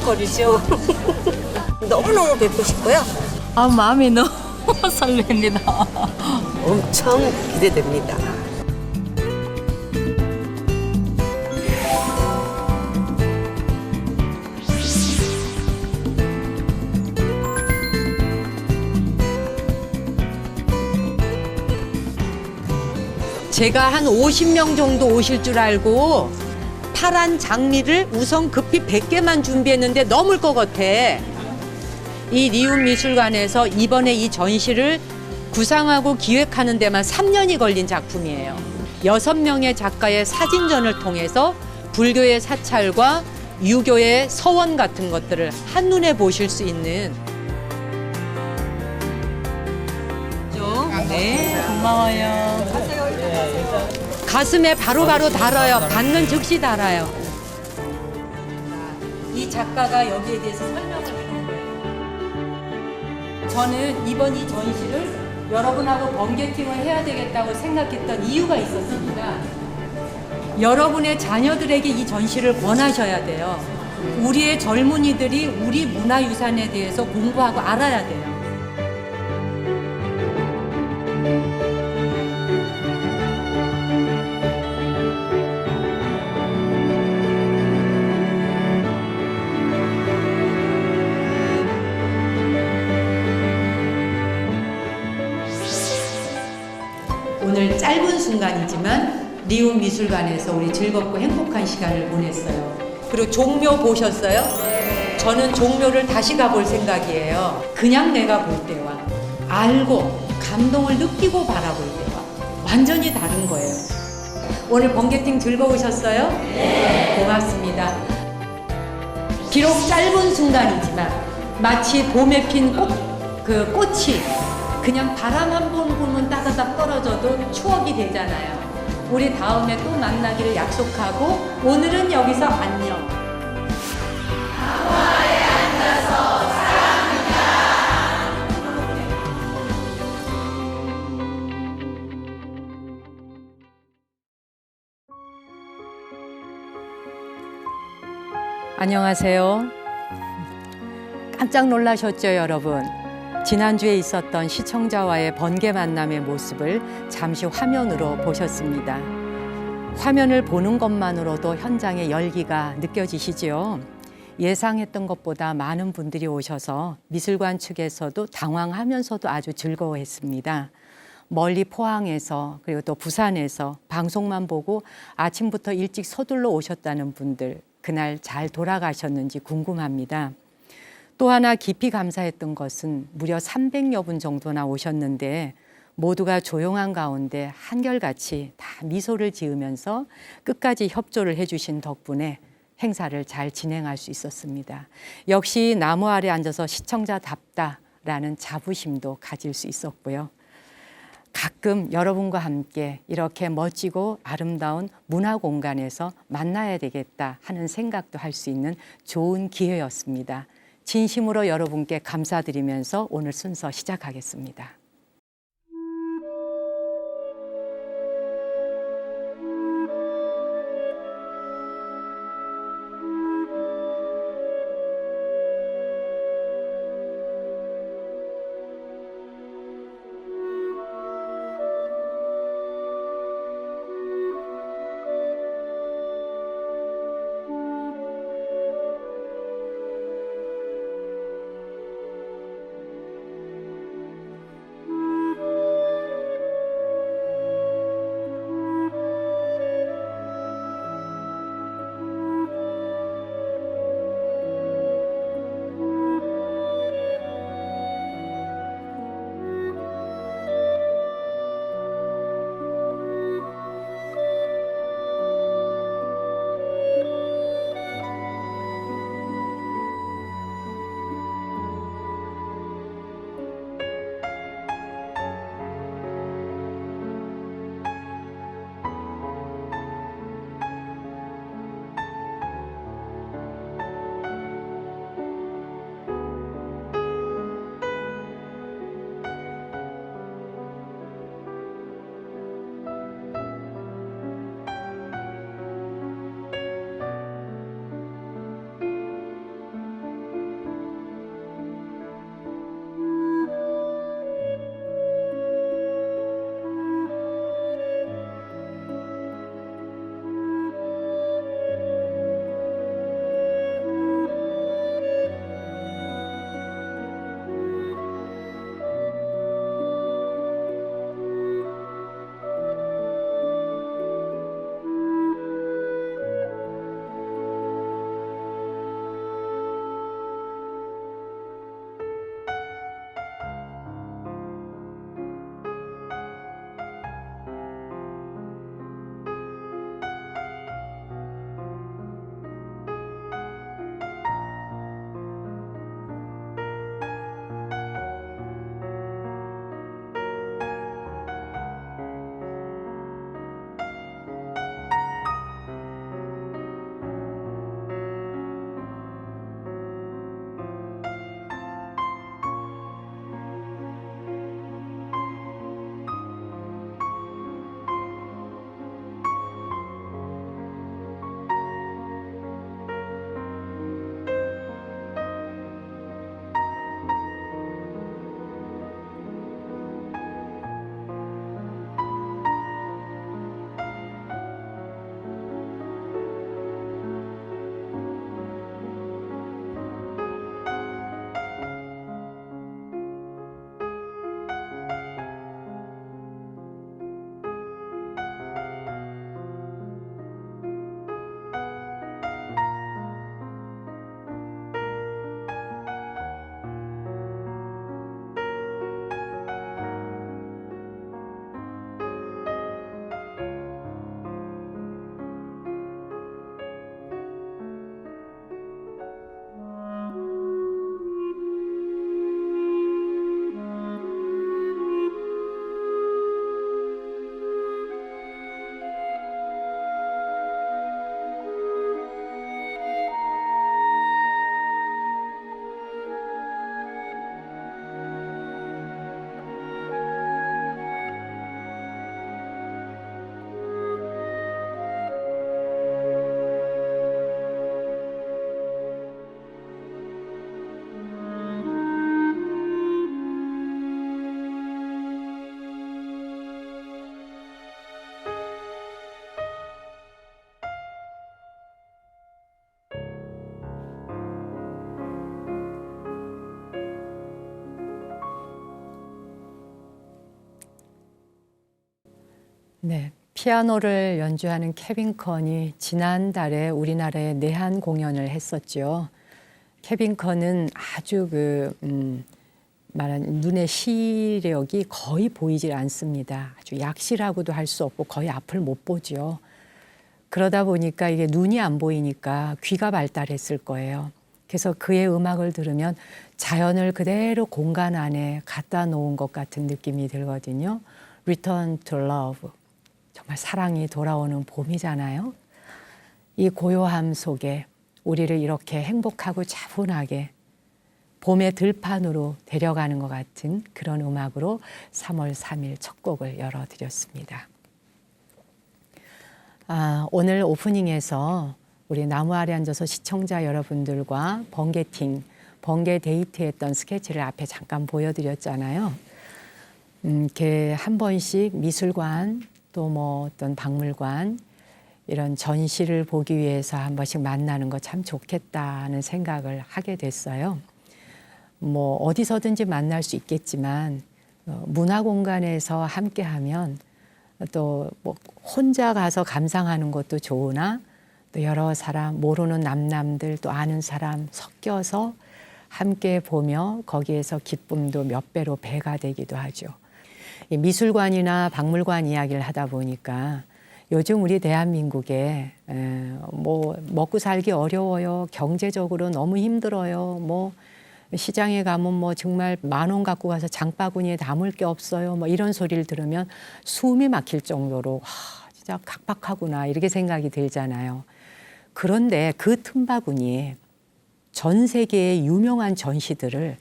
웅성거리죠. 너무너무 뵙고 싶고요. 아, 마음이 너무 설렙니다. 엄청 기대됩니다. 제가 한 50명 정도 오실 줄 알고 파란 장미를 우선 급히 100개만 준비했는데 넘을 것 같아. 이 리움미술관에서 이번에 이 전시를 구상하고 기획하는 데만 3년이 걸린 작품이에요. 6명의 작가의 사진전을 통해서 불교의 사찰과 유교의 서원 같은 것들을 한눈에 보실 수 있는. 네, 고마워요. 가슴에 바로바로 달아요. 받는 즉시 달아요. 이 작가가 여기에 대해서 설명을 해놓은 거예요. 저는 이번 이 전시를 여러분하고 번개팅을 해야 되겠다고 생각했던 이유가 있었습니다. 여러분의 자녀들에게 이 전시를 권하셔야 돼요. 우리의 젊은이들이 우리 문화유산에 대해서 공부하고 알아야 돼요. 오늘 짧은 순간이지만 리움 미술관에서 우리 즐겁고 행복한 시간을 보냈어요. 그리고 종묘 보셨어요? 네. 저는 종묘를 다시 가볼 생각이에요. 그냥 내가 볼 때와 알고 감동을 느끼고 바라볼 때와 완전히 다른 거예요. 오늘 번개팅 즐거우셨어요? 네. 고맙습니다. 비록 짧은 순간이지만 마치 봄에 핀 꽃이 그냥 바람 한 번 불면 따다닥 떨어져도 추억이 되잖아요. 우리 다음에 또 만나기를 약속하고 오늘은 여기서 안녕. 나무아래 앉아서 사랑합니다. 안녕하세요. 깜짝 놀라셨죠, 여러분? 지난주에 있었던 시청자와의 번개 만남의 모습을 잠시 화면으로 보셨습니다. 화면을 보는 것만으로도 현장의 열기가 느껴지시지요? 예상했던 것보다 많은 분들이 오셔서 미술관 측에서도 당황하면서도 아주 즐거워했습니다. 멀리 포항에서 그리고 또 부산에서 방송만 보고 아침부터 일찍 서둘러 오셨다는 분들, 그날 잘 돌아가셨는지 궁금합니다. 또 하나 깊이 감사했던 것은 무려 300여 분 정도나 오셨는데 모두가 조용한 가운데 한결같이 다 미소를 지으면서 끝까지 협조를 해주신 덕분에 행사를 잘 진행할 수 있었습니다. 역시 나무 아래 앉아서 시청자답다라는 자부심도 가질 수 있었고요. 가끔 여러분과 함께 이렇게 멋지고 아름다운 문화 공간에서 만나야 되겠다 하는 생각도 할 수 있는 좋은 기회였습니다. 진심으로 여러분께 감사드리면서 오늘 순서 시작하겠습니다. 네, 피아노를 연주하는 케빈 컨이 지난달에 우리나라에 내한 공연을 했었죠. 케빈 컨은 아주 말하는 눈의 시력이 거의 보이질 않습니다. 아주 약시라고도 할 수 없고 거의 앞을 못 보죠. 그러다 보니까 이게 눈이 안 보이니까 귀가 발달했을 거예요. 그래서 그의 음악을 들으면 자연을 그대로 공간 안에 갖다 놓은 것 같은 느낌이 들거든요. Return to Love. 정말 사랑이 돌아오는 봄이잖아요. 이 고요함 속에 우리를 이렇게 행복하고 차분하게 봄의 들판으로 데려가는 것 같은 그런 음악으로 3월 3일 첫 곡을 열어드렸습니다. 오늘 오프닝에서 우리 나무 아래 앉아서 시청자 여러분들과 번개 데이트했던 스케치를 앞에 잠깐 보여드렸잖아요. 이렇게 한 번씩 미술관 또 뭐 어떤 박물관 이런 전시를 보기 위해서 한 번씩 만나는 거 참 좋겠다는 생각을 하게 됐어요. 뭐 어디서든지 만날 수 있겠지만 문화 공간에서 함께하면 또 뭐 혼자 가서 감상하는 것도 좋으나 또 여러 사람 모르는 남남들 또 아는 사람 섞여서 함께 보며 거기에서 기쁨도 몇 배로 배가 되기도 하죠. 이 미술관이나 박물관 이야기를 하다 보니까 요즘 우리 대한민국에 뭐 먹고 살기 어려워요. 경제적으로 너무 힘들어요. 뭐 시장에 가면 뭐 정말 10,000원 갖고 가서 장바구니에 담을 게 없어요. 뭐 이런 소리를 들으면 숨이 막힐 정도로 진짜 각박하구나 이렇게 생각이 들잖아요. 그런데 그 틈바구니에 전 세계의 유명한 전시들을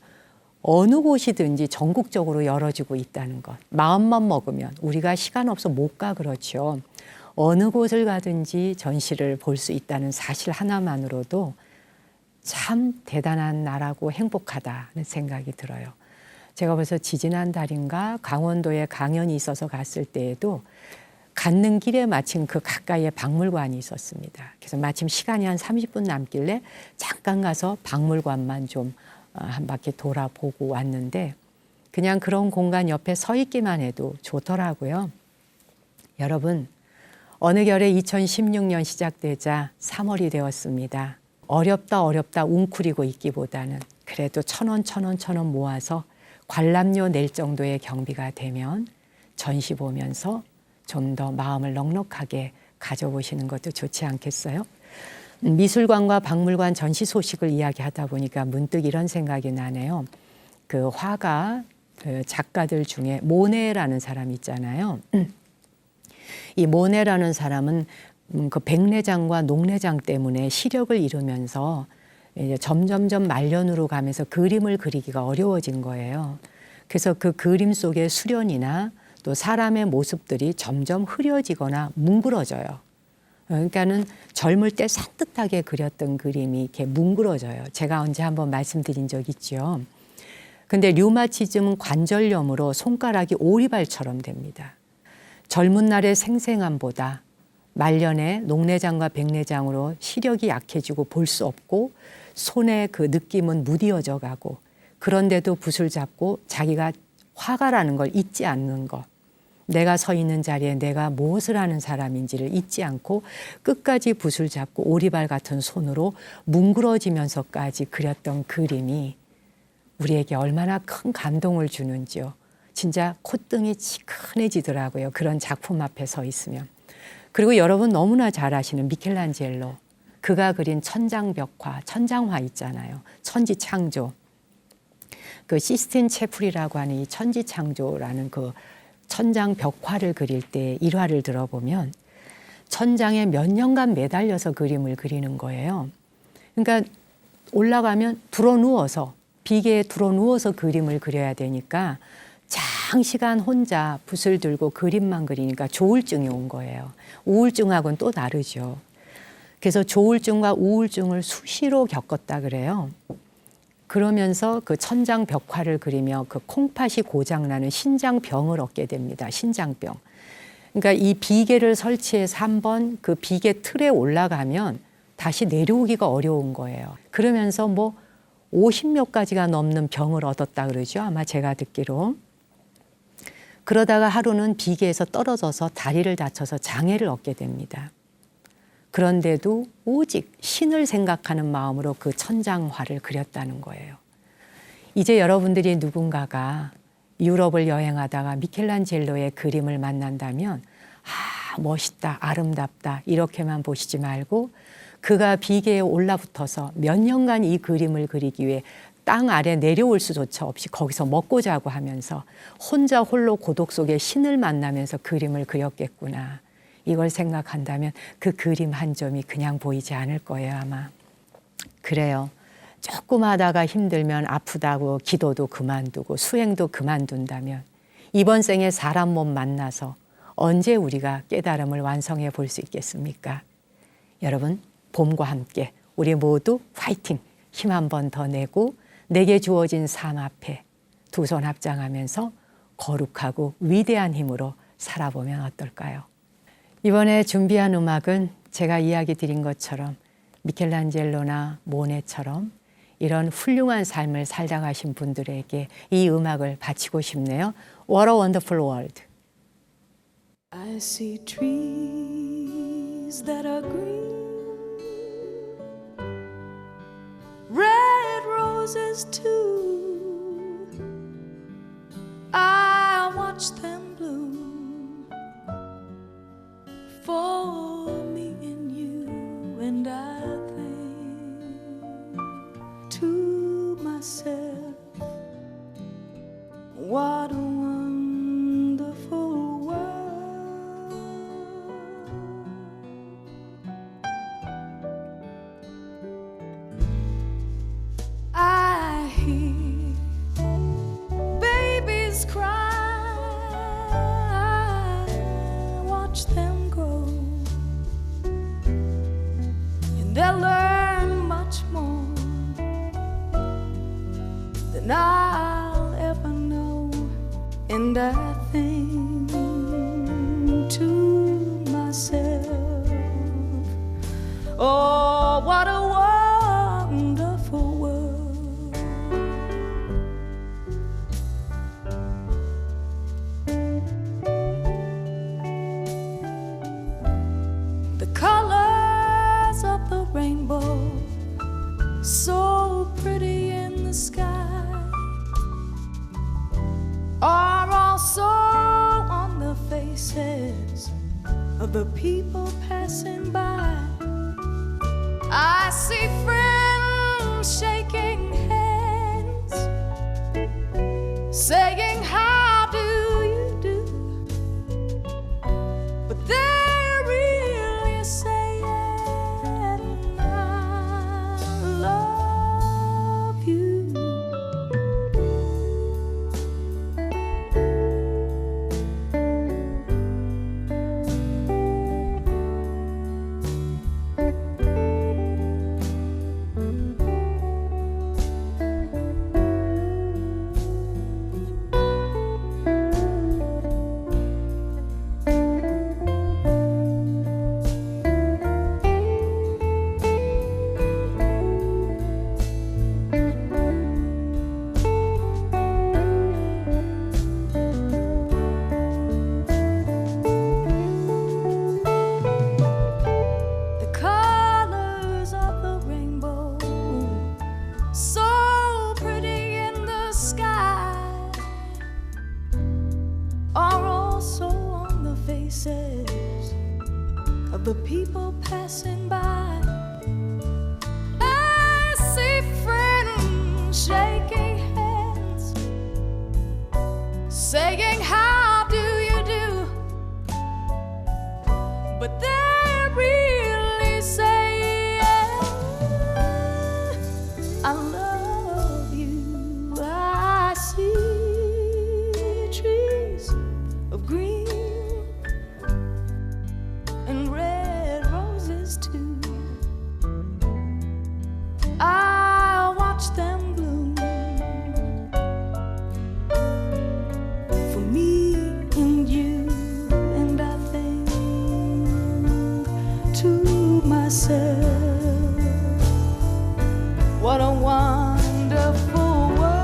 어느 곳이든지 전국적으로 열어주고 있다는 것. 마음만 먹으면 우리가 시간 없어 못 가 그렇죠. 어느 곳을 가든지 전시를 볼 수 있다는 사실 하나만으로도 참 대단한 나라고 행복하다는 생각이 들어요. 제가 벌써 지지난달인가 강원도에 강연이 있어서 갔을 때에도 갔는 길에 마침 그 가까이에 박물관이 있었습니다. 그래서 마침 시간이 한 30분 남길래 잠깐 가서 박물관만 좀 한 바퀴 돌아보고 왔는데 그냥 그런 공간 옆에 서 있기만 해도 좋더라고요. 여러분, 어느 결에 2016년 시작되자 3월이 되었습니다. 어렵다 웅크리고 있기보다는 그래도 1,000원 모아서 관람료 낼 정도의 경비가 되면 전시 보면서 좀 더 마음을 넉넉하게 가져보시는 것도 좋지 않겠어요? 미술관과 박물관 전시 소식을 이야기하다 보니까 문득 이런 생각이 나네요. 그 화가 그 작가들 중에 모네라는 사람 있잖아요. 이 모네라는 사람은 그 백내장과 녹내장 때문에 시력을 잃으면서 이제 점점점 말년으로 가면서 그림을 그리기가 어려워진 거예요. 그래서 그 그림 속의 수련이나 또 사람의 모습들이 점점 흐려지거나 뭉그러져요. 그러니까는 젊을 때 산뜻하게 그렸던 그림이 이렇게 뭉그러져요. 제가 언제 한번 말씀드린 적 있죠. 근데 류마티즘은 관절염으로 손가락이 오리발처럼 됩니다. 젊은 날의 생생함보다 말년에 녹내장과 백내장으로 시력이 약해지고 볼 수 없고 손의 그 느낌은 무디어져 가고 그런데도 붓을 잡고 자기가 화가라는 걸 잊지 않는 것. 내가 서 있는 자리에 내가 무엇을 하는 사람인지를 잊지 않고 끝까지 붓을 잡고 오리발 같은 손으로 뭉그러지면서까지 그렸던 그림이 우리에게 얼마나 큰 감동을 주는지요. 진짜 콧등이 치근해지더라고요. 그런 작품 앞에 서 있으면. 그리고 여러분 너무나 잘 아시는 미켈란젤로. 그가 그린 천장벽화, 천장화 있잖아요. 천지창조. 그 시스틴 채플이라고 하는 이 천지창조라는 그 천장 벽화를 그릴 때 일화를 들어보면 천장에 몇 년간 매달려서 그림을 그리는 거예요. 그러니까 올라가면 드러누워서 비계에 드러누워서 그림을 그려야 되니까 장시간 혼자 붓을 들고 그림만 그리니까 조울증이 온 거예요. 우울증하고는 또 다르죠. 그래서 조울증과 우울증을 수시로 겪었다 그래요. 그러면서 그 천장 벽화를 그리며 그 콩팥이 고장나는 신장병을 얻게 됩니다. 신장병. 그러니까 이 비계를 설치해서 한번 그 비계 틀에 올라가면 다시 내려오기가 어려운 거예요. 그러면서 뭐 50몇 가지가 넘는 병을 얻었다 그러죠. 아마 제가 듣기로. 그러다가 하루는 비계에서 떨어져서 다리를 다쳐서 장애를 얻게 됩니다. 그런데도 오직 신을 생각하는 마음으로 그 천장화를 그렸다는 거예요. 이제 여러분들이 누군가가 유럽을 여행하다가 미켈란젤로의 그림을 만난다면 멋있다, 아름답다 이렇게만 보시지 말고 그가 비계에 올라붙어서 몇 년간 이 그림을 그리기 위해 땅 아래 내려올 수조차 없이 거기서 먹고 자고 하면서 혼자 홀로 고독 속에 신을 만나면서 그림을 그렸겠구나. 이걸 생각한다면 그 그림 한 점이 그냥 보이지 않을 거예요, 아마. 그래요. 조금 하다가 힘들면 아프다고 기도도 그만두고 수행도 그만둔다면 이번 생에 사람 몸 만나서 언제 우리가 깨달음을 완성해 볼 수 있겠습니까? 여러분, 봄과 함께 우리 모두 파이팅! 힘 한 번 더 내고 내게 주어진 삶 앞에 두 손 합장하면서 거룩하고 위대한 힘으로 살아보면 어떨까요? 이번에 준비한 음악은 제가 이야기 드린 것처럼 미켈란젤로나 모네처럼 이런 훌륭한 삶을 살다 가신 분들에게 이 음악을 바치고 싶네요. What a wonderful world. I see trees that are green, red roses too. I watch them bloom for me and you, and I think to myself, what a wonderful world. I hear babies cry, watch them grow, and they'll learn much more than I'll ever know. And I think to myself, oh, what a wonderful world. The colors of the rainbow, so pretty in the sky, are also on the faces of the people passing by. I see friends shaking hands, saying, how do you do? But they're really saying, I love you. The colors of the rainbow, so pretty in the sky, are also on the faces of the people passing by. I see friends shaking hands, saying, how do you do? But they're really saying, I love you. I see trees of green and red roses too. I watch them bloom for me and you, and I think to myself, what a wonderful world.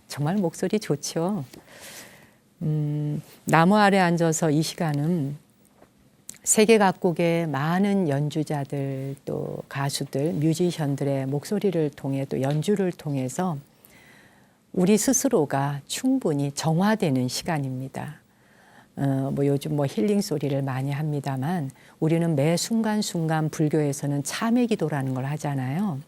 정말 목소리 좋죠. 나무 아래 앉아서 이 시간은 세계 각국의 많은 연주자들 또 가수들, 뮤지션들의 목소리를 통해 또 연주를 통해서 우리 스스로가 충분히 정화되는 시간입니다. 요즘 힐링 소리를 많이 합니다만 우리는 매 순간순간 불교에서는 참회 기도라는 걸 하잖아요.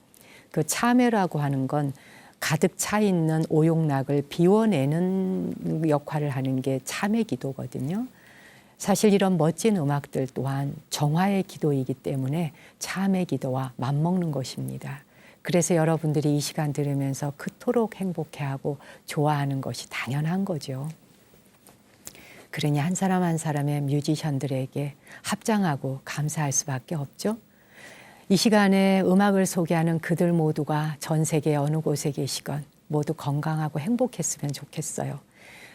그 참회라고 하는 건 가득 차 있는 오용락을 비워내는 역할을 하는 게 참회 기도거든요. 사실 이런 멋진 음악들 또한 정화의 기도이기 때문에 참회 기도와 맞먹는 것입니다. 그래서 여러분들이 이 시간 들으면서 그토록 행복해하고 좋아하는 것이 당연한 거죠. 그러니 한 사람 한 사람의 뮤지션들에게 합장하고 감사할 수밖에 없죠. 이 시간에 음악을 소개하는 그들 모두가 전 세계 어느 곳에 계시건 모두 건강하고 행복했으면 좋겠어요.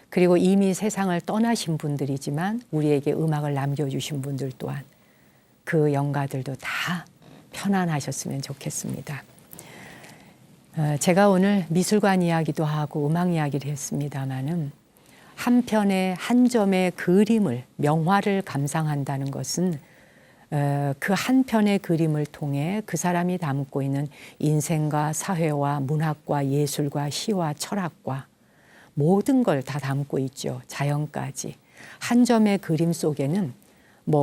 그리고 이미 세상을 떠나신 분들이지만 우리에게 음악을 남겨주신 분들 또한 그 영가들도 다 편안하셨으면 좋겠습니다. 제가 오늘 미술관 이야기도 하고 음악 이야기를 했습니다마는 한 편의 한 점의 그림을, 명화를 감상한다는 것은 그 한 편의 그림을 통해 그 사람이 담고 있는 인생과 사회와 문학과 예술과 시와 철학과 모든 걸 다 담고 있죠. 자연까지. 한 점의 그림 속에는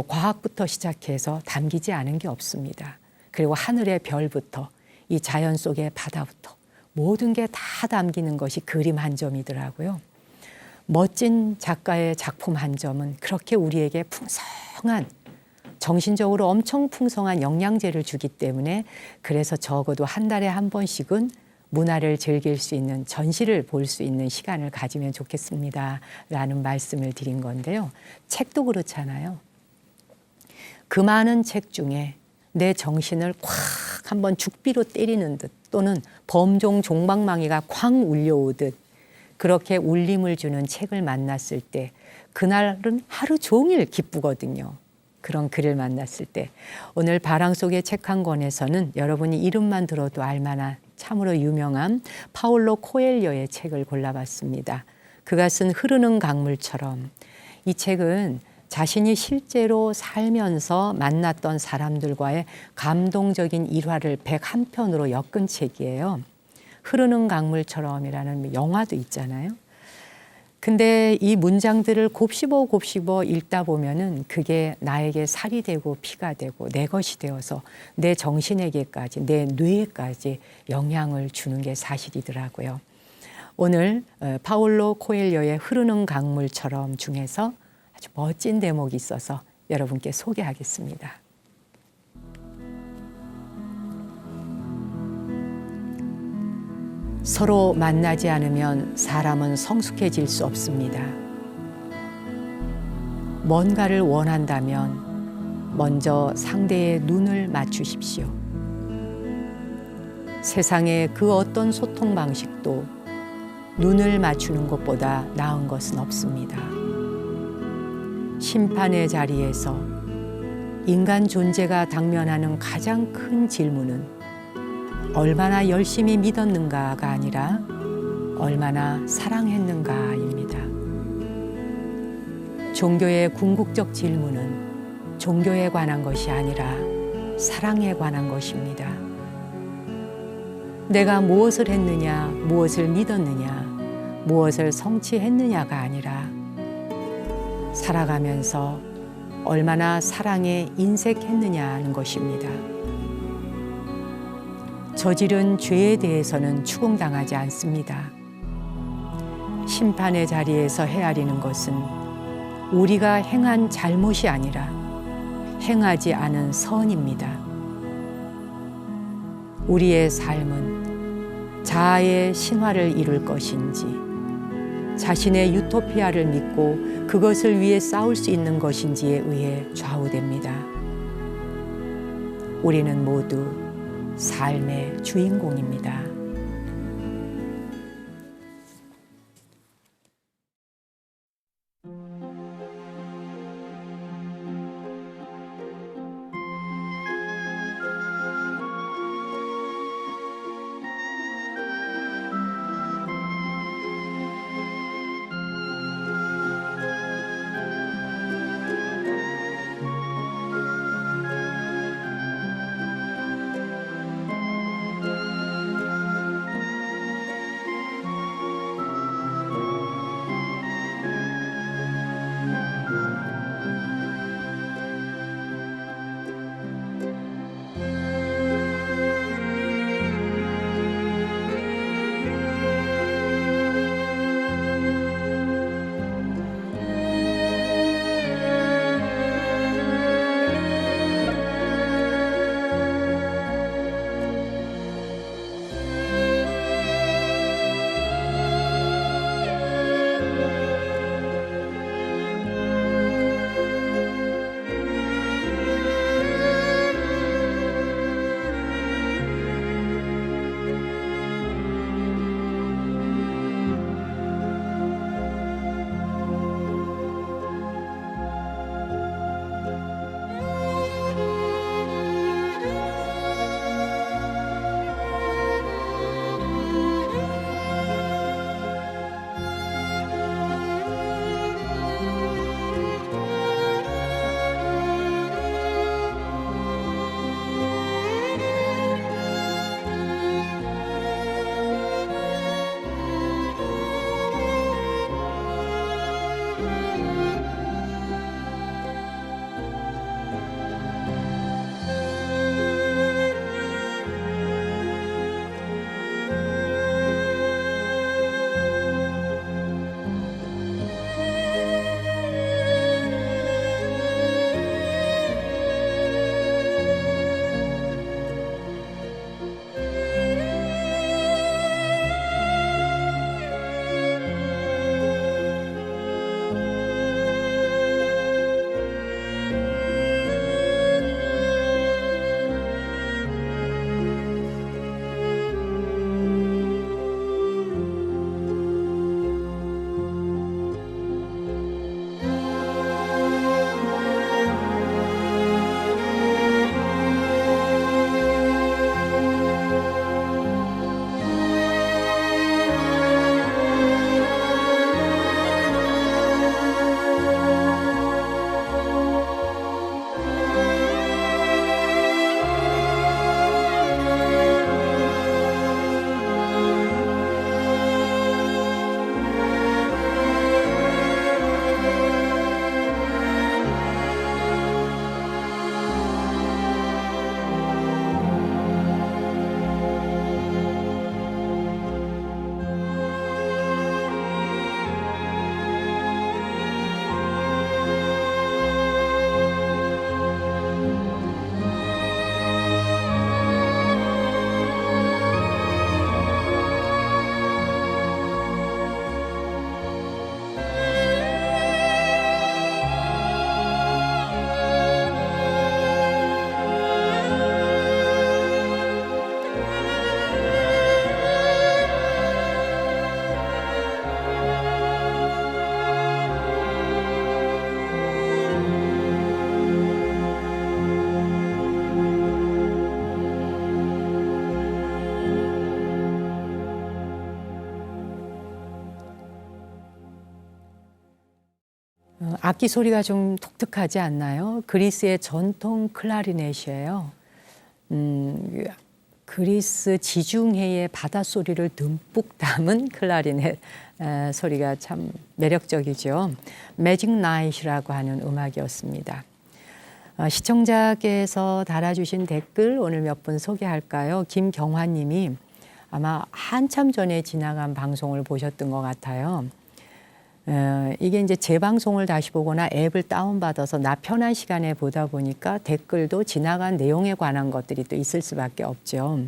과학부터 시작해서 담기지 않은 게 없습니다. 그리고 하늘의 별부터 이 자연 속의 바다부터 모든 게 다 담기는 것이 그림 한 점이더라고요. 멋진 작가의 작품 한 점은 그렇게 우리에게 풍성한, 정신적으로 엄청 풍성한 영양제를 주기 때문에 그래서 적어도 한 달에 한 번씩은 문화를 즐길 수 있는, 전시를 볼 수 있는 시간을 가지면 좋겠습니다 라는 말씀을 드린 건데요. 책도 그렇잖아요. 그 많은 책 중에 내 정신을 콱 한번 죽비로 때리는 듯 또는 범종 종방망이가 쾅 울려오듯 그렇게 울림을 주는 책을 만났을 때 그날은 하루 종일 기쁘거든요. 그런 글을 만났을 때. 오늘 바람 속의 책 한 권에서는 여러분이 이름만 들어도 알만한 참으로 유명한 파울로 코엘료의 책을 골라봤습니다. 그가 쓴 흐르는 강물처럼. 이 책은 자신이 실제로 살면서 만났던 사람들과의 감동적인 일화를 101편으로 엮은 책이에요. 흐르는 강물처럼이라는 영화도 있잖아요. 근데 이 문장들을 곱씹어 읽다 보면은 그게 나에게 살이 되고 피가 되고 내 것이 되어서 내 정신에게까지, 내 뇌에까지 영향을 주는 게 사실이더라고요. 오늘 파울로 코엘료의 흐르는 강물처럼 중에서 아주 멋진 대목이 있어서 여러분께 소개하겠습니다. 서로 만나지 않으면 사람은 성숙해질 수 없습니다. 뭔가를 원한다면 먼저 상대의 눈을 맞추십시오. 세상의 그 어떤 소통 방식도 눈을 맞추는 것보다 나은 것은 없습니다. 심판의 자리에서 인간 존재가 당면하는 가장 큰 질문은 얼마나 열심히 믿었는가가 아니라 얼마나 사랑했는가입니다. 종교의 궁극적 질문은 종교에 관한 것이 아니라 사랑에 관한 것입니다. 내가 무엇을 했느냐, 무엇을 믿었느냐, 무엇을 성취했느냐가 아니라 살아가면서 얼마나 사랑에 인색했느냐는 것입니다. 저지른 죄에 대해서는 추궁당하지 않습니다. 심판의 자리에서 헤아리는 것은 우리가 행한 잘못이 아니라 행하지 않은 선입니다. 우리의 삶은 자아의 신화를 이룰 것인지 자신의 유토피아를 믿고 그것을 위해 싸울 수 있는 것인지에 의해 좌우됩니다. 우리는 모두 삶의 주인공입니다. 악기 소리가 좀 독특하지 않나요? 그리스의 전통 클라리넷이에요. 그리스 지중해의 바닷소리를 듬뿍 담은 클라리넷 소리가 참 매력적이죠. 매직 나잇이라고 하는 음악이었습니다. 시청자께서 달아주신 댓글 오늘 몇 분 소개할까요? 김경환 님이 아마 한참 전에 지나간 방송을 보셨던 것 같아요. 이게 이제 재방송을 다시 보거나 앱을 다운받아서 나 편한 시간에 보다 보니까 댓글도 지나간 내용에 관한 것들이 또 있을 수밖에 없죠.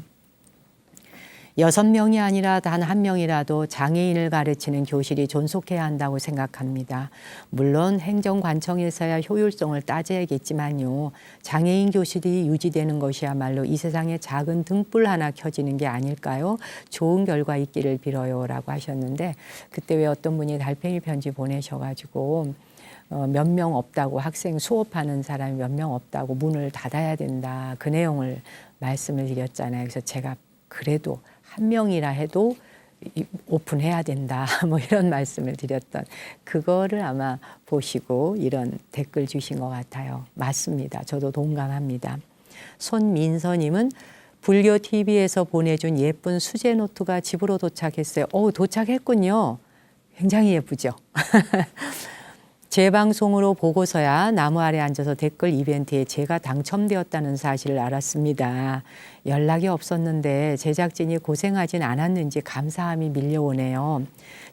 6명이 아니라 단 1명이라도 장애인을 가르치는 교실이 존속해야 한다고 생각합니다. 물론 행정관청에서야 효율성을 따져야겠지만요. 장애인 교실이 유지되는 것이야말로 이 세상에 작은 등불 하나 켜지는 게 아닐까요? 좋은 결과 있기를 빌어요라고 하셨는데 그때 왜 어떤 분이 달팽이 편지 보내셔가지고 몇 명 없다고 학생 수업하는 사람이 몇 명 없다고 문을 닫아야 된다. 그 내용을 말씀을 드렸잖아요. 그래서 제가 그래도 1명이라 해도 오픈해야 된다. 뭐 이런 말씀을 드렸던 그거를 아마 보시고 이런 댓글 주신 것 같아요. 맞습니다. 저도 동감합니다. 손민서님은 불교 TV에서 보내준 예쁜 수제 노트가 집으로 도착했어요. 도착했군요. 굉장히 예쁘죠. 재방송으로 보고서야 나무 아래 앉아서 댓글 이벤트에 제가 당첨되었다는 사실을 알았습니다. 연락이 없었는데 제작진이 고생하진 않았는지 감사함이 밀려오네요.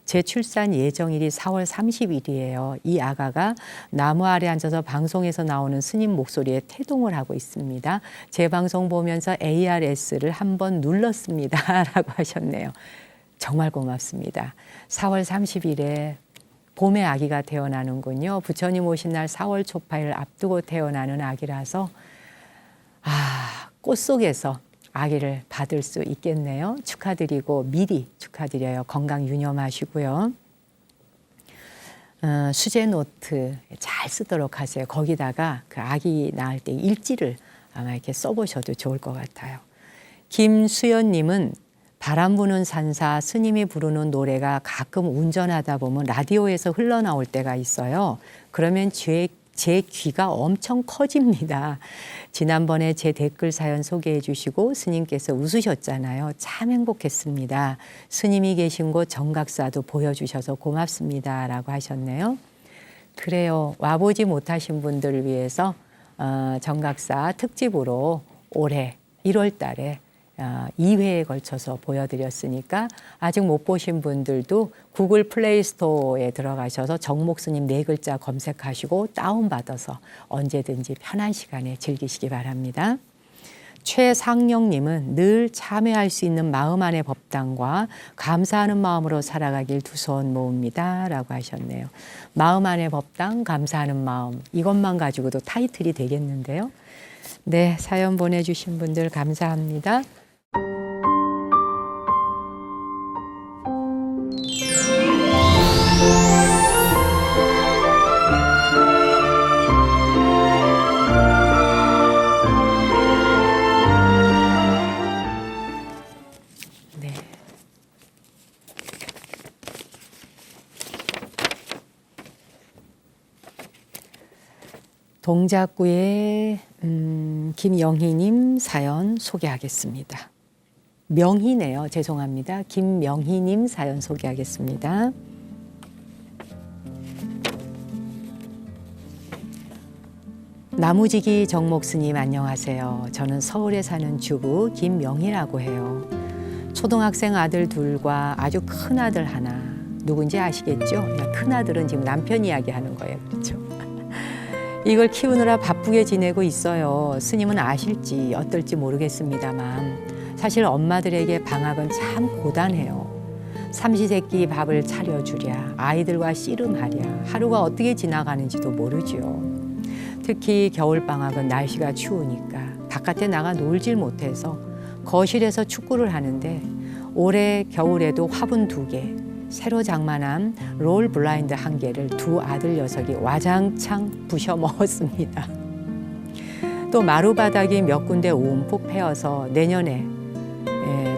제 출산 예정일이 4월 30일이에요. 이 아가가 나무 아래 앉아서 방송에서 나오는 스님 목소리에 태동을 하고 있습니다. 제 방송 보면서 ARS를 한번 눌렀습니다. 라고 하셨네요. 정말 고맙습니다. 4월 30일에 봄에 아기가 태어나는군요. 부처님 오신 날 4월 초파일 앞두고 태어나는 아기라서 꽃 속에서 아기를 받을 수 있겠네요. 축하드리고 미리 축하드려요. 건강 유념하시고요. 수제 노트 잘 쓰도록 하세요. 거기다가 그 아기 낳을 때 일지를 아마 이렇게 써보셔도 좋을 것 같아요. 김수연님은 바람 부는 산사 스님이 부르는 노래가 가끔 운전하다 보면 라디오에서 흘러나올 때가 있어요. 그러면 제 귀가 엄청 커집니다. 지난번에 제 댓글 사연 소개해 주시고 스님께서 웃으셨잖아요. 참 행복했습니다. 스님이 계신 곳 정각사도 보여주셔서 고맙습니다. 라고 하셨네요. 그래요. 와보지 못하신 분들을 위해서 정각사 특집으로 올해 1월 달에 2회에 걸쳐서 보여드렸으니까 아직 못 보신 분들도 구글 플레이 스토어에 들어가셔서 정목스님 4글자 검색하시고 다운받아서 언제든지 편한 시간에 즐기시기 바랍니다. 최상영님은 늘 참여할 수 있는 마음 안의 법당과 감사하는 마음으로 살아가길 두 손 모읍니다. 라고 하셨네요. 마음 안의 법당, 감사하는 마음 이것만 가지고도 타이틀이 되겠는데요. 네, 사연 보내주신 분들 감사합니다. 동작구의 김영희님 사연 소개하겠습니다. 명희네요. 죄송합니다. 김명희님 사연 소개하겠습니다. 나무지기 정목스님 안녕하세요. 저는 서울에 사는 주부 김명희라고 해요. 초등학생 아들 둘과 아주 큰 아들 하나. 누군지 아시겠죠? 큰 아들은 지금 남편 이야기 하는 거예요. 그렇죠? 이걸 키우느라 바쁘게 지내고 있어요. 스님은 아실지 어떨지 모르겠습니다만 사실 엄마들에게 방학은 참 고단해요. 삼시세끼 밥을 차려주랴 아이들과 씨름하랴 하루가 어떻게 지나가는지도 모르죠. 특히 겨울방학은 날씨가 추우니까 바깥에 나가 놀질 못해서 거실에서 축구를 하는데 올해 겨울에도 화분 2개 새로 장만한 롤 블라인드 1개를 두 아들 녀석이 와장창 부셔 먹었습니다. 또 마루바닥이 몇 군데 움푹 패여서 내년에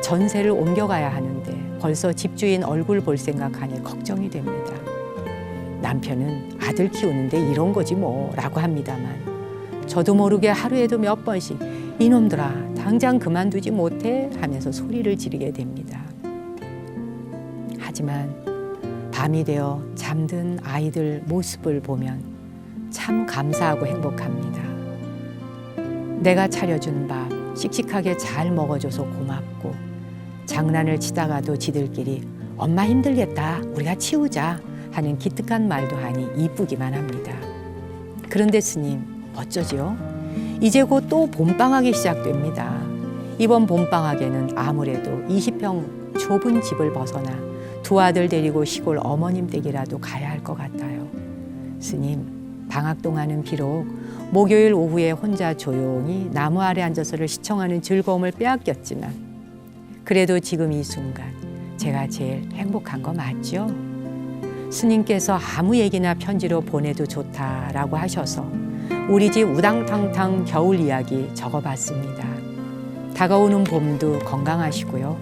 전세를 옮겨가야 하는데 벌써 집주인 얼굴 볼 생각하니 걱정이 됩니다. 남편은 아들 키우는데 이런 거지 뭐라고 합니다만 저도 모르게 하루에도 몇 번씩 이놈들아 당장 그만두지 못해 하면서 소리를 지르게 됩니다. 하지만 밤이 되어 잠든 아이들 모습을 보면 참 감사하고 행복합니다. 내가 차려준 밥 씩씩하게 잘 먹어줘서 고맙고 장난을 치다가도 지들끼리 엄마 힘들겠다 우리가 치우자 하는 기특한 말도 하니 이쁘기만 합니다. 그런데 스님 어쩌지요? 이제 곧 또 봄방학이 시작됩니다. 이번 봄방학에는 아무래도 20평 좁은 집을 벗어나 두 아들 데리고 시골 어머님 댁이라도 가야 할 것 같아요. 스님, 방학 동안은 비록 목요일 오후에 혼자 조용히 나무 아래 앉아서를 시청하는 즐거움을 빼앗겼지만 그래도 지금 이 순간 제가 제일 행복한 거 맞죠? 스님께서 아무 얘기나 편지로 보내도 좋다라고 하셔서 우리 집 우당탕탕 겨울 이야기 적어봤습니다. 다가오는 봄도 건강하시고요.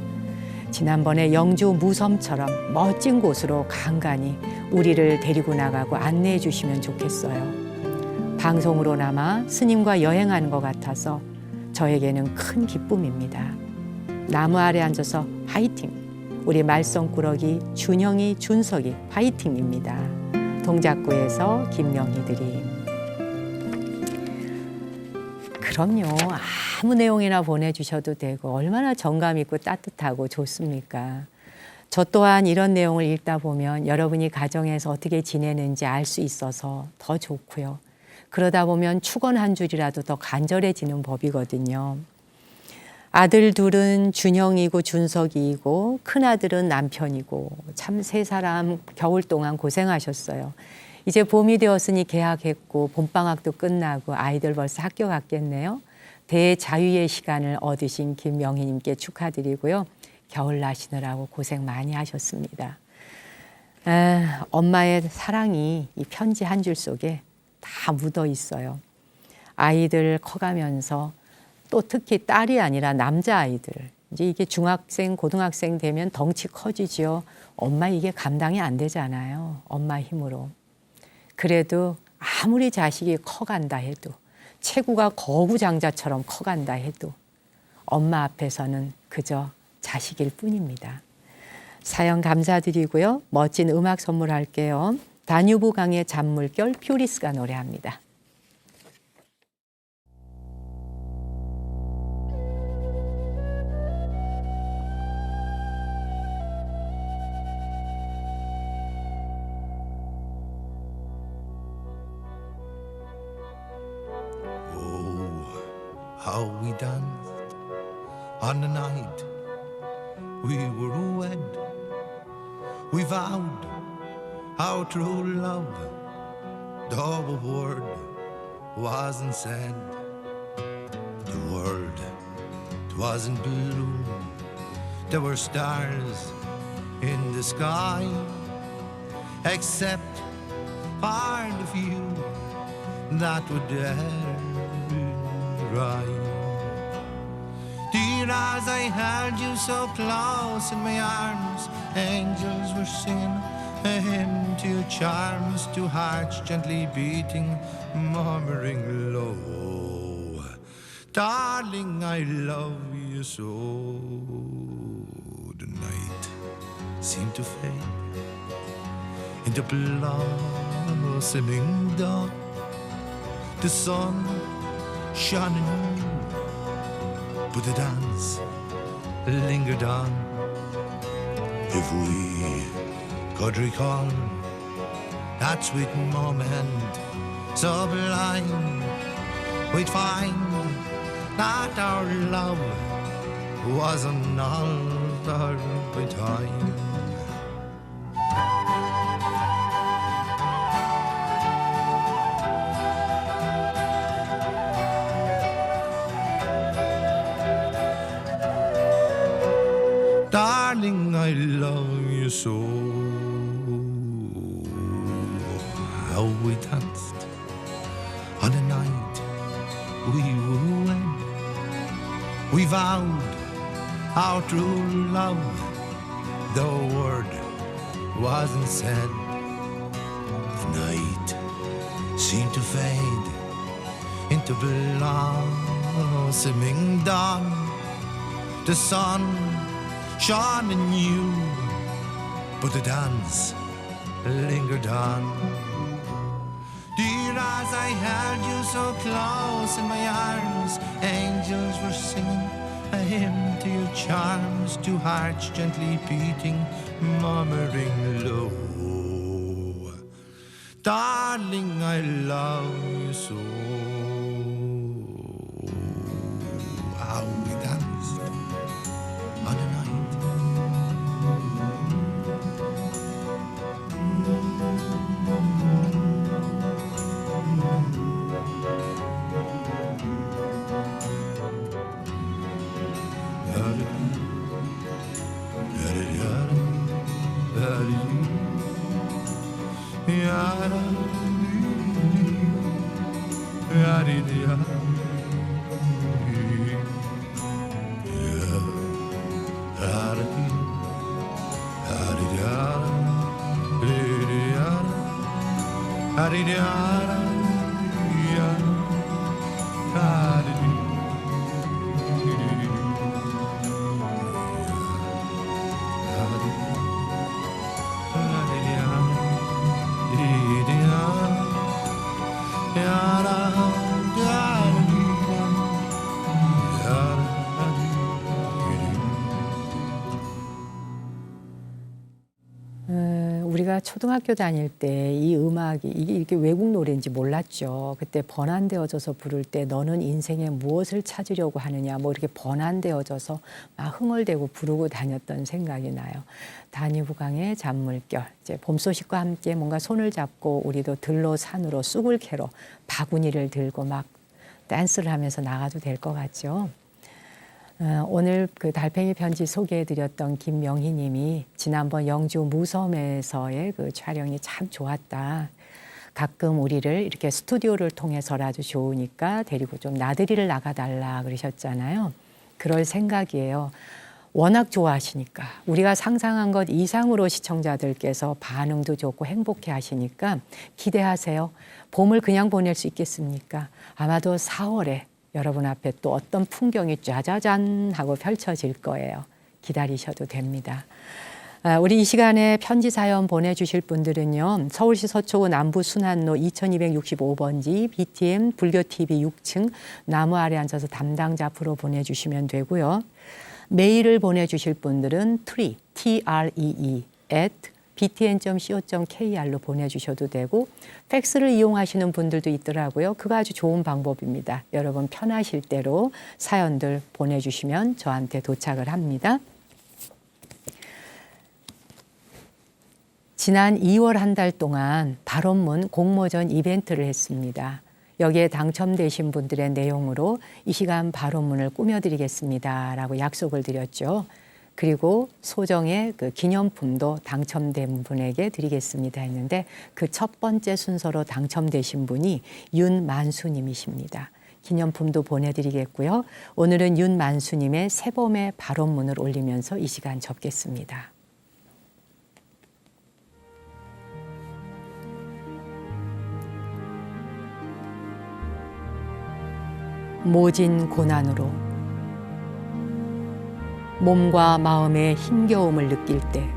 지난번에 영주 무섬처럼 멋진 곳으로 간간히 우리를 데리고 나가고 안내해 주시면 좋겠어요. 방송으로나마 스님과 여행하는 것 같아서 저에게는 큰 기쁨입니다. 나무 아래 앉아서 화이팅! 우리 말썽꾸러기 준형이, 준석이 화이팅입니다. 동작구에서 김명희 드림. 그럼요. 아무 내용이나 보내주셔도 되고 얼마나 정감 있고 따뜻하고 좋습니까? 저 또한 이런 내용을 읽다 보면 여러분이 가정에서 어떻게 지내는지 알 수 있어서 더 좋고요. 그러다 보면 축원 한 줄이라도 더 간절해지는 법이거든요. 아들 둘은 준형이고 준석이고 큰아들은 남편이고 참 세 사람 겨울 동안 고생하셨어요. 이제 봄이 되었으니 개학했고 봄방학도 끝나고 아이들 벌써 학교 갔겠네요. 대자유의 시간을 얻으신 김명희님께 축하드리고요. 겨울 나시느라고 고생 많이 하셨습니다. 엄마의 사랑이 이 편지 한 줄 속에 다 묻어 있어요. 아이들 커가면서 또 특히 딸이 아니라 남자아이들. 이제 이게 중학생, 고등학생 되면 덩치 커지죠. 엄마 이게 감당이 안 되잖아요. 엄마 힘으로. 그래도 아무리 자식이 커간다 해도 체구가 거구장자처럼 커간다 해도 엄마 앞에서는 그저 자식일 뿐입니다. 사연 감사드리고요. 멋진 음악 선물할게요. 다뉴브 강의 잔물결 퓨리스가 노래합니다. How we danced on the night we were wed. We vowed our true love, though a word wasn't said. The world, it wasn't blue. There were stars in the sky, except for the few that were there. Right. Dear, as I held you so close in my arms, angels were singing a hymn to your charms, two hearts gently beating, murmuring low. Darling, I love you so. The night seemed to fade into blossoming dawn. The sun shining, but the dance lingered on. If we could recall that sweet moment sublime, we'd find that our love was unaltered by time. Darling, I love you so. How we danced on the night we were wed. We vowed our true love, though a word wasn't said. night seemed to fade into blossoming dawn. The sun shone anew, but the dance lingered on. Dear, as I held you so close in my arms, angels were singing a hymn to your charms, two hearts gently beating, murmuring low. Darling, I love you so. How we danced on a night. 우리가 초등학교 다닐 때 이 음악이 이게 이렇게 외국 노래인지 몰랐죠. 그때 번안되어져서 부를 때 너는 인생에 무엇을 찾으려고 하느냐 뭐 이렇게 번안되어져서 막 흥얼대고 부르고 다녔던 생각이 나요. 다니부강의 잔물결. 이제 봄 소식과 함께 뭔가 손을 잡고 우리도 들로 산으로 쑥을 캐러 바구니를 들고 막 댄스를 하면서 나가도 될 것 같죠. 오늘 그 달팽이 편지 소개해드렸던 김명희 님이 지난번 영주 무섬에서의 그 촬영이 참 좋았다. 가끔 우리를 이렇게 스튜디오를 통해서라도 좋으니까 데리고 좀 나들이를 나가달라 그러셨잖아요. 그럴 생각이에요. 워낙 좋아하시니까 우리가 상상한 것 이상으로 시청자들께서 반응도 좋고 행복해 하시니까 기대하세요. 봄을 그냥 보낼 수 있겠습니까? 아마도 4월에 여러분 앞에 또 어떤 풍경이 짜자잔 하고 펼쳐질 거예요. 기다리셔도 됩니다. 우리 이 시간에 편지 사연 보내주실 분들은요. 서울시 서초구 남부순환로 2265번지 BTM 불교TV 6층 나무 아래 앉아서 담당자 앞으로 보내주시면 되고요. 메일을 보내주실 분들은 tree, tree, btn.co.kr로 보내주셔도 되고 팩스를 이용하시는 분들도 있더라고요. 그거 아주 좋은 방법입니다. 여러분 편하실 대로 사연들 보내주시면 저한테 도착을 합니다. 지난 2월 한 달 동안 발언문 공모전 이벤트를 했습니다. 여기에 당첨되신 분들의 내용으로 이 시간 발언문을 꾸며드리겠습니다 라고 약속을 드렸죠. 그리고 소정의 그 기념품도 당첨된 분에게 드리겠습니다 했는데 그 첫 번째 순서로 당첨되신 분이 윤만수님이십니다. 기념품도 보내드리겠고요. 오늘은 윤만수님의 새봄의 발언문을 올리면서 이 시간 접겠습니다. 모진 고난으로 몸과 마음의 힘겨움을 느낄 때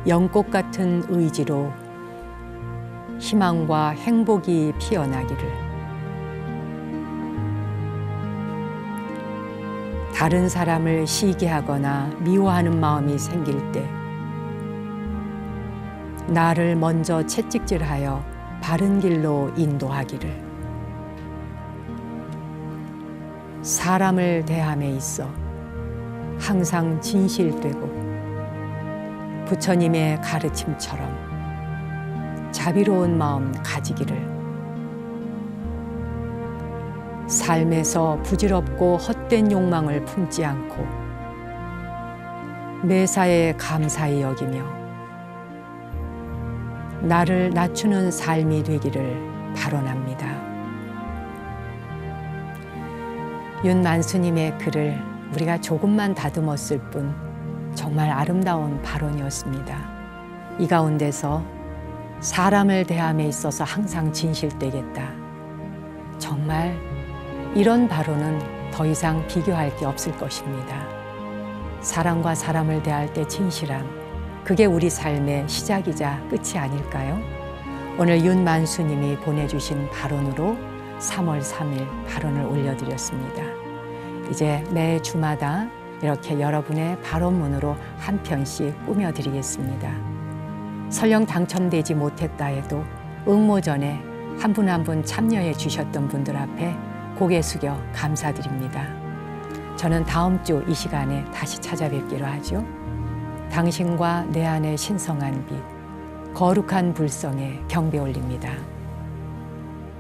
연꽃 같은 의지로 희망과 행복이 피어나기를 다른 사람을 시기하거나 미워하는 마음이 생길 때 나를 먼저 채찍질하여 바른 길로 인도하기를 사람을 대함에 있어 항상 진실되고 부처님의 가르침처럼 자비로운 마음 가지기를 삶에서 부질없고 헛된 욕망을 품지 않고 매사에 감사히 여기며 나를 낮추는 삶이 되기를 발언합니다. 윤만수님의 글을 우리가 조금만 다듬었을 뿐 정말 아름다운 발언이었습니다. 이 가운데서 사람을 대함에 있어서 항상 진실되겠다. 정말 이런 발언은 더 이상 비교할 게 없을 것입니다. 사람과 사람을 대할 때 진실함, 그게 우리 삶의 시작이자 끝이 아닐까요? 오늘 윤만수님이 보내주신 발언으로 3월 3일 발언을 올려드렸습니다. 이제 매 주마다 이렇게 여러분의 발언문으로 한 편씩 꾸며드리겠습니다. 설령 당첨되지 못했다 해도 응모전에 한 분 한 분 참여해 주셨던 분들 앞에 고개 숙여 감사드립니다. 저는 다음 주 이 시간에 다시 찾아뵙기로 하죠. 당신과 내 안의 신성한 빛, 거룩한 불성에 경배 올립니다.